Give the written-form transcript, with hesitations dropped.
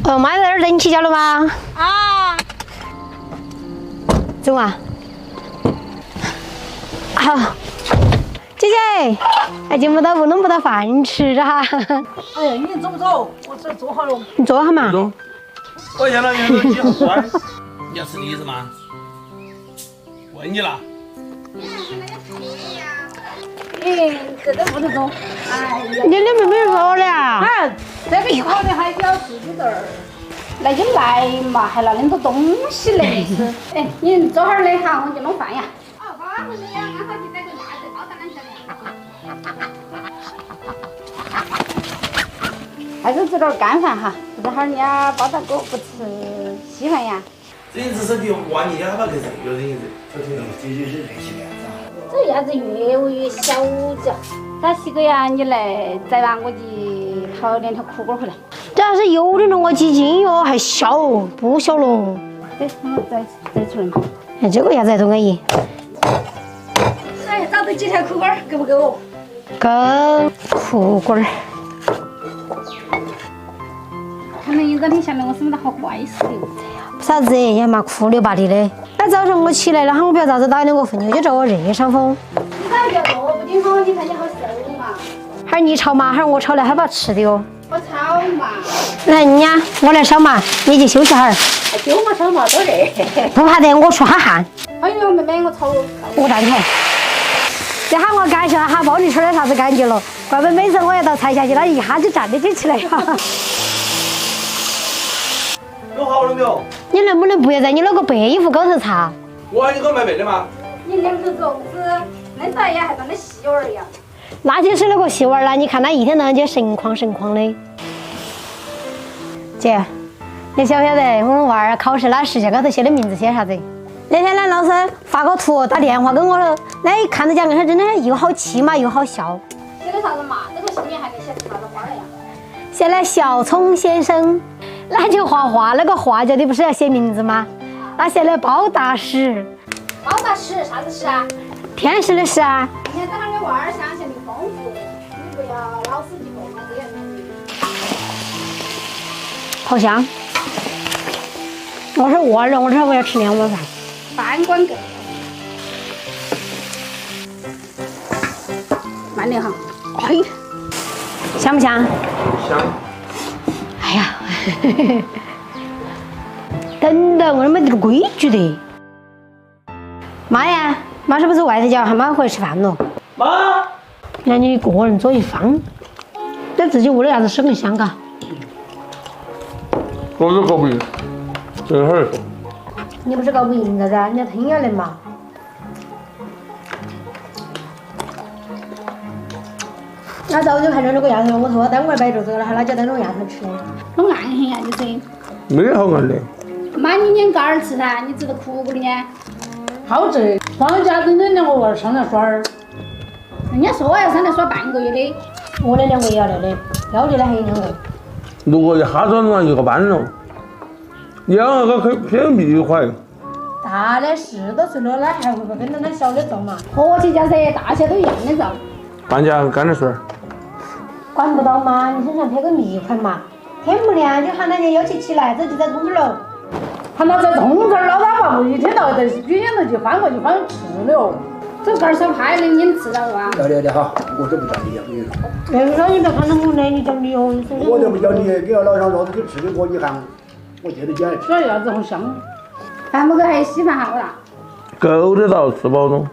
哦，妈在那儿等你起脚了吗？啊，走啊！好，姐姐，还进不到屋，弄不到饭吃哈。哎呀，你走不走？我这做好了。你坐下嘛。走。我见到你都几好乖。你要吃栗子吗？问你了。哎，这个屋头中，哎呀，你的妹妹说的啊？啊，这个好的还要自己这儿。来就来嘛，还拿那么多东西来吃。哎，你坐会儿的哈，我去弄饭呀。哦，好，不是呀，俺好去带个鸭子，包蛋来还是吃点干饭哈，这哈儿人家包大哥不吃稀饭呀。这一只是比娃你家把给谁有人意思？这就是热气的。这鸭子越喂越小脚，咱西哥呀，你来宰完我去讨2条苦瓜回来。这还是有的了，我几斤哟，还小哦，不小了。对，我宰出来嘛。哎，这个鸭子还多安逸。哎，找到几条苦瓜，够不够？够苦瓜儿。看到你这里下面，我是不是好坏死的？啥子？也蛮苦溜巴的嘞。那早上我起来了，喊我不要咋子打2个粪，就找我热伤风。你咋不要做？不顶好，你看你好瘦嘛。还是你炒嘛，还是我炒的，还把吃的哟。我炒嘛。来，你呀，我来烧嘛，你去休息哈儿。就我炒嘛，多热。不怕得，我出哈汗。哎呦，妹妹，我炒。我站起来。这下我感受哈包里出来啥子感觉了，怪不得每次我要到菜下去，他一下就站得起来了。弄好了没有？你能不能不要在你那个白衣服高头擦？我喊你给我买白的吗？你两个粽子，那大爷还当那细娃儿一样。那就是那个细娃儿啦，你看他一天到晚就神哐的。姐，你晓不晓得我们娃儿考试那试卷高头写的名字写啥子？那天呢，老师发个图，打电话跟我说，那一看到讲，他真的是又好气嘛，又好笑。写的啥子嘛？这个信里还没写啥子花儿呀？写了小聪先生，那就画画，那个画家的不是要写名字吗？那写了包大师，包大师啥子师啊？天使的使啊。你看这哈儿的娃儿想象力丰富，你不要老死记过嘛，这样子。好香！我是饿了，我这我要吃2碗饭。饭管够。慢点哈。哎，香不香？香。哎呀，等等，我都没得个规矩的。妈呀，妈是不是外头叫喊妈回来吃饭了？妈。让你一个人做一方，那自己屋里鸭子吃更香嘎。我都搞不赢，这会儿。你不是搞不赢咋子？人家听下来嘛。那早就看着那个丫头，我说单位摆着这个了，还哪叫当那个丫头吃的？弄暗黑呀，就是。没得好ăn的。妈，你撵嘎儿吃噻，你知道苦不的呢？好吃，放假真的2个娃儿上来耍儿。人家说要上来耍半个月的。我的2个也要来的，要的呢还有2个。如果一哈转完1个班了，2个可以偏密快。大的10多岁了，那还会不跟着那小的做嘛？和气家噻，大小都一样的造。半价干点事儿。管不到嘛，你身上贴个密款嘛，天不亮就喊人家要求起来，这就在通知楼。喊他在通这儿老大爸不一天到晚在几点钟去翻过去翻吃了。这杆儿手拍的，你吃到哇？聊哈，我这不叫你呀，那个说你不要看到我来，你叫你哦。我这不叫你，给我老上桌子去吃的过一行，我接着讲。这鸭子好香。饭不够还有稀饭好啦。够得到，吃饱中。